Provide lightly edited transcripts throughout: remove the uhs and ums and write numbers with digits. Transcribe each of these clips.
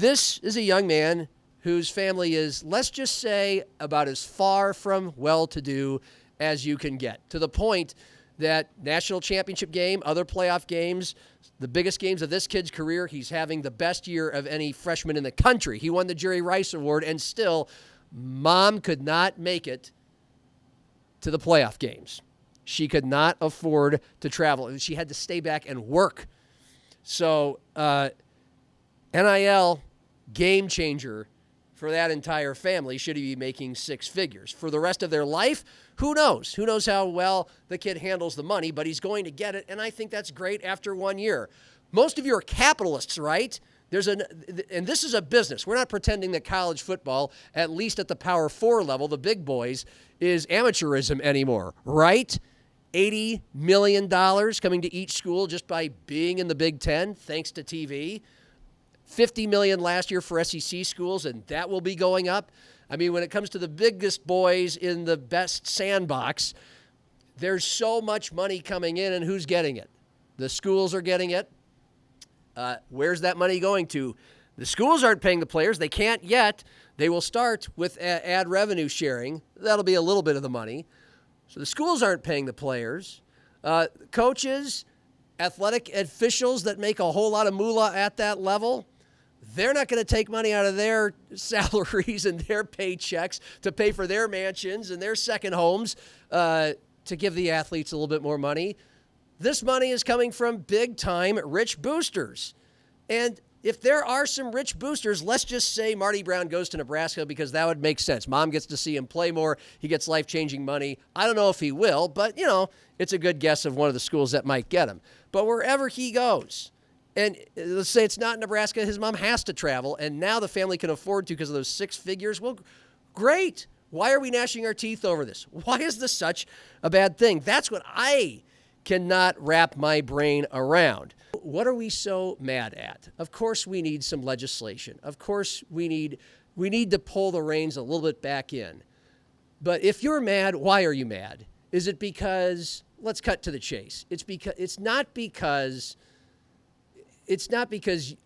This is a young man whose family is, let's just say, about as far from well-to-do as you can get, to the point that national championship game, other playoff games, the biggest games of this kid's career, he's having the best year of any freshman in the country. He won the Jerry Rice Award, and still, mom could not make it to the playoff games. She could not afford to travel. She had to stay back and work. So, NIL, game changer for that entire family. Should he be making six figures? For the rest of their life, who knows? Who knows how well the kid handles the money, but he's going to get it, and I think that's great after 1 year. Most of you are capitalists, right? And this is a business. We're not pretending that college football, at least at the Power 4 level, the big boys, is amateurism anymore, right? $80 million coming to each school just by being in the Big Ten, thanks to TV. $50 million last year for SEC schools, and that will be going up. I mean, when it comes to the biggest boys in the best sandbox, there's so much money coming in, and who's getting it? The schools are getting it. Where's that money going to? The schools aren't paying the players. They can't yet. They will start with ad revenue sharing. That'll be a little bit of the money. So the schools aren't paying the players. Coaches, athletic officials that make a whole lot of moolah at that level, they're not going to take money out of their salaries and their paychecks to pay for their mansions and their second homes to give the athletes a little bit more money. This money is coming from big-time rich boosters. And if there are some rich boosters, let's just say Marty Brown goes to Nebraska because that would make sense. Mom gets to see him play more. He gets life-changing money. I don't know if he will, but, it's a good guess of one of the schools that might get him. But wherever he goes, and let's say it's not Nebraska, his mom has to travel, and now the family can afford to because of those six figures. Well, great. Why are we gnashing our teeth over this? Why is this such a bad thing? That's what I cannot wrap my brain around. What are we so mad at? Of course we need some legislation. Of course we need to pull the reins a little bit back in. But if you're mad, why are you mad? Is it because, let's cut to the chase. It's not because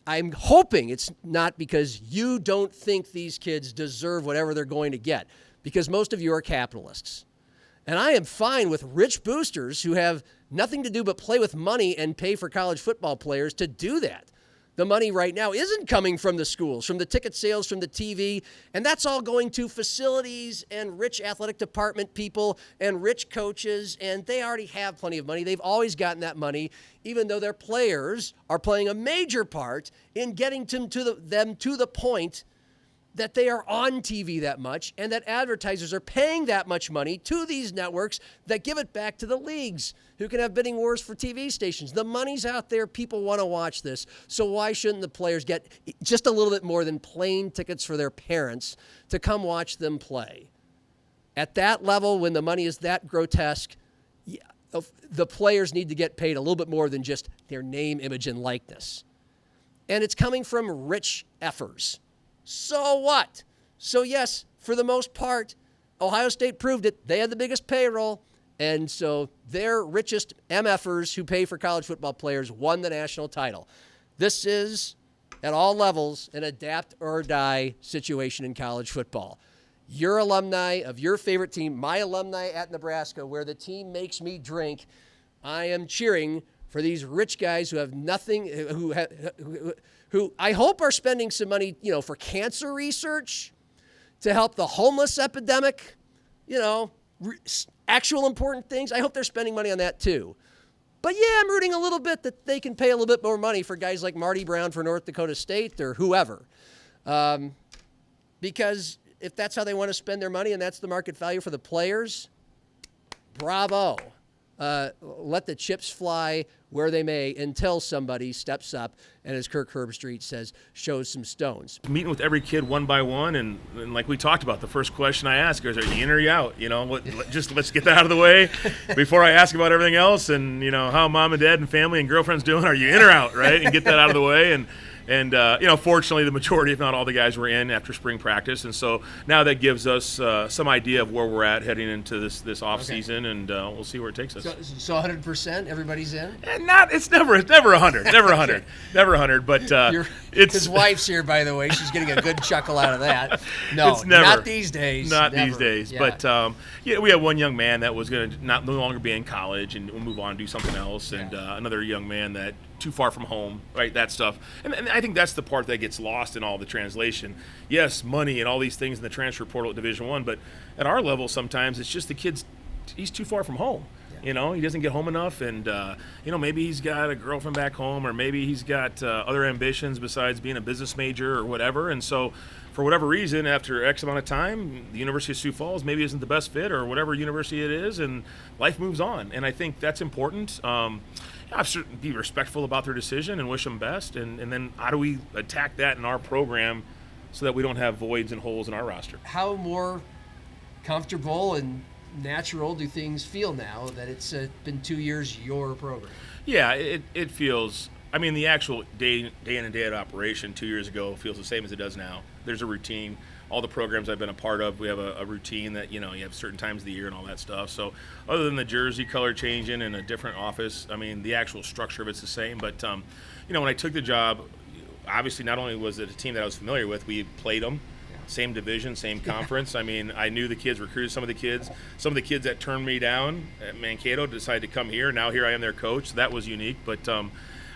I'm hoping it's not because you don't think these kids deserve whatever they're going to get, because most of you are capitalists. And I am fine with rich boosters who have nothing to do but play with money and pay for college football players to do that. The money right now isn't coming from the schools, from the ticket sales, from the TV, and that's all going to facilities and rich athletic department people and rich coaches, and they already have plenty of money. They've always gotten that money, even though their players are playing a major part in getting them to the point that they are on TV that much and that advertisers are paying that much money to these networks that give it back to the leagues who can have bidding wars for TV stations. The money's out there. People want to watch this. So why shouldn't the players get just a little bit more than plain tickets for their parents to come watch them play? At that level, when the money is that grotesque, the players need to get paid a little bit more than just their name, image, and likeness. And it's coming from rich effers. So what? So yes, for the most part, Ohio State proved it. They had the biggest payroll, and so their richest MFers who pay for college football players won the national title. This is, at all levels, an adapt or die situation in college football. Your alumni of your favorite team, my alumni at Nebraska, where the team makes me drink, I am cheering for these rich guys who have nothing, who I hope are spending some money, for cancer research, to help the homeless epidemic, actual important things. I hope they're spending money on that too. But yeah, I'm rooting a little bit that they can pay a little bit more money for guys like Marty Brown for North Dakota State or whoever. Because if that's how they want to spend their money and that's the market value for the players, bravo. Let the chips fly where they may until somebody steps up and, as Kirk Herbstreit says, shows some stones. Meeting with every kid one by one, and like we talked about, the first question I ask is, are you in or you out? Let's get that out of the way before I ask about everything else. And, how mom and dad and family and girlfriends doing, are you in or out, right? And get that out of the way. And And fortunately, the majority, if not all, the guys were in after spring practice, and so now that gives us some idea of where we're at heading into this off season, and we'll see where it takes us. So 100%, everybody's in. And it's never 100, never 100, never 100. But it's his wife's here, by the way. She's getting a good chuckle out of that. No, it's never, not these days. Not never. these days. Yeah. But we had one young man that was going to no longer be in college and move on and do something else, and another young man that too far from home, right? That stuff, and I think that's the part that gets lost in all the translation. Yes, money and all these things in the transfer portal at Division I, but at our level, sometimes it's just the kid's he's too far from home. He doesn't get home enough, and maybe he's got a girlfriend back home, or maybe he's got other ambitions besides being a business major or whatever, and so for whatever reason, after X amount of time, the University of Sioux Falls maybe isn't the best fit, or whatever university it is, and life moves on, and I think that's important. I've certainly be respectful about their decision and wish them best, and then how do we attack that in our program so that we don't have voids and holes in our roster? How more comfortable and natural do things feel now that it's been 2 years your program? Yeah, it feels. I mean, the actual day in and day out operation 2 years ago feels the same as it does now. There's a routine. All the programs I've been a part of, we have a routine that, you have certain times of the year and all that stuff. So other than the jersey color changing and a different office, I mean, the actual structure of it's the same. But, when I took the job, obviously not only was it a team that I was familiar with, we played them. Same division, same conference. I mean, I knew the kids, recruited some of the kids. Some of the kids that turned me down at Mankato decided to come here. Now here I am their coach. So that was unique. But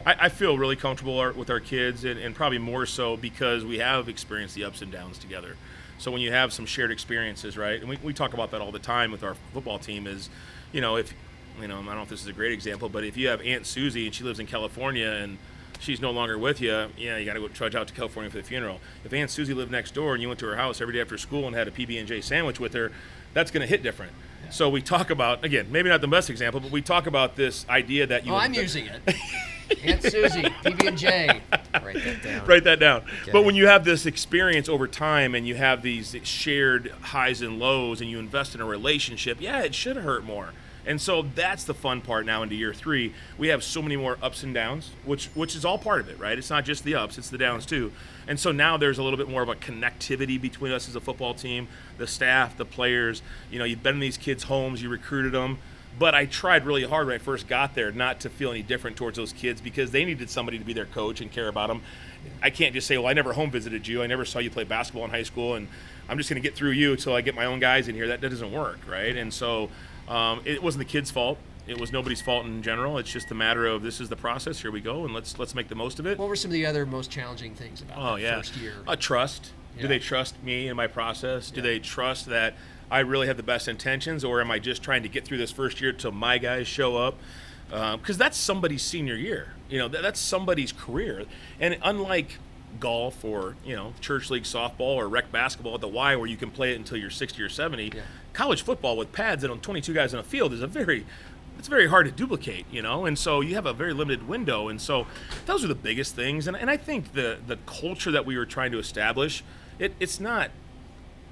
I feel really comfortable with our kids, and probably more so because we have experienced the ups and downs together. So when you have some shared experiences, right, and we talk about that all the time with our football team is, if, I don't know if this is a great example, but if you have Aunt Susie and she lives in California and she's no longer with you, you got to go trudge out to California for the funeral. If Aunt Susie lived next door and you went to her house every day after school and had a PB&J sandwich with her, that's going to hit different. Yeah. So we talk about, again, maybe not the best example, but we talk about this idea that you... I'm using it. Aunt Susie, PB&J. Write that down. Write that down. Okay. But when you have this experience over time and you have these shared highs and lows and you invest in a relationship, it should hurt more. And so that's the fun part now into year 3. We have so many more ups and downs, which is all part of it, right? It's not just the ups, it's the downs too. And so now there's a little bit more of a connectivity between us as a football team, the staff, the players. You've been in these kids' homes, you recruited them. But I tried really hard when I first got there not to feel any different towards those kids because they needed somebody to be their coach and care about them. I can't just say, well, I never home visited you. I never saw you play basketball in high school, and I'm just going to get through you until I get my own guys in here. That doesn't work, right? And so it wasn't the kids' fault. It was nobody's fault in general. It's just a matter of this is the process. Here we go, and let's make the most of it. What were some of the other most challenging things about that first year? Trust. Yeah. Do they trust me and my process? Do they trust that I really have the best intentions, or am I just trying to get through this first year till my guys show up? Because that's somebody's senior year. That's somebody's career. And unlike golf or, church league softball or rec basketball at the Y where you can play it until you're 60 or 70, college football with pads and on 22 guys in a field is it's very hard to duplicate, and so you have a very limited window. And so those are the biggest things. And I think the culture that we were trying to establish, it's not,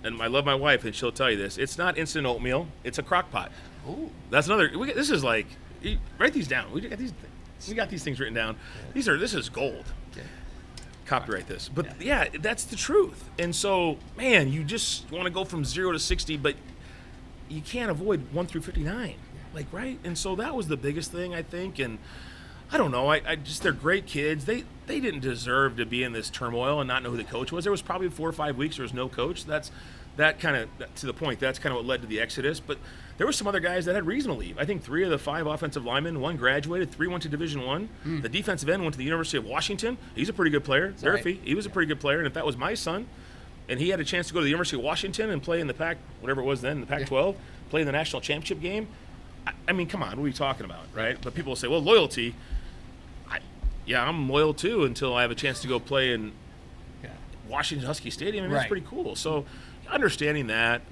and I love my wife, and she'll tell you this, it's not instant oatmeal, it's a crock pot. Ooh. That's another, this is like, write these down. We got these things written down. Yeah. This is gold. Okay. Copyright this. But that's the truth. And so, man, you just want to go from 0 to 60, but you can't avoid 1 through 59. Like, right? And so that was the biggest thing, I think. And I don't know. I just, they're great kids. They didn't deserve to be in this turmoil and not know who the coach was. There was probably 4 or 5 weeks there was no coach. That kind of, to the point, that's kind of what led to the exodus. But there were some other guys that had reason to leave. I think 3 of the 5 offensive linemen, 1 graduated, 3 went to Division I. The defensive end went to the University of Washington. He's a pretty good player. Zerfi, he was a pretty good player. And if that was my son, and he had a chance to go to the University of Washington and play in the Pac, whatever it was then, the Pac-12, play in the national championship game, I mean, come on, what are we talking about, right? But people will say, well, loyalty. I'm loyal too until I have a chance to go play in Washington Husky Stadium. I mean, that's pretty cool. So understanding that,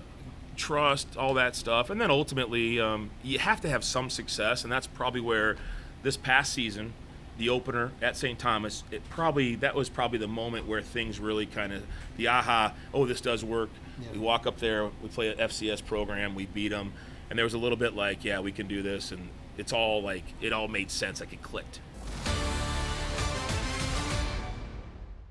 trust, all that stuff, and then ultimately you have to have some success, and that's probably where this past season, the opener at St. Thomas, that was probably the moment where things really kind of, this does work. Yeah. We walk up there, we play an FCS program, we beat them, and there was a little bit like, we can do this, and it's all like, it all made sense, like it clicked.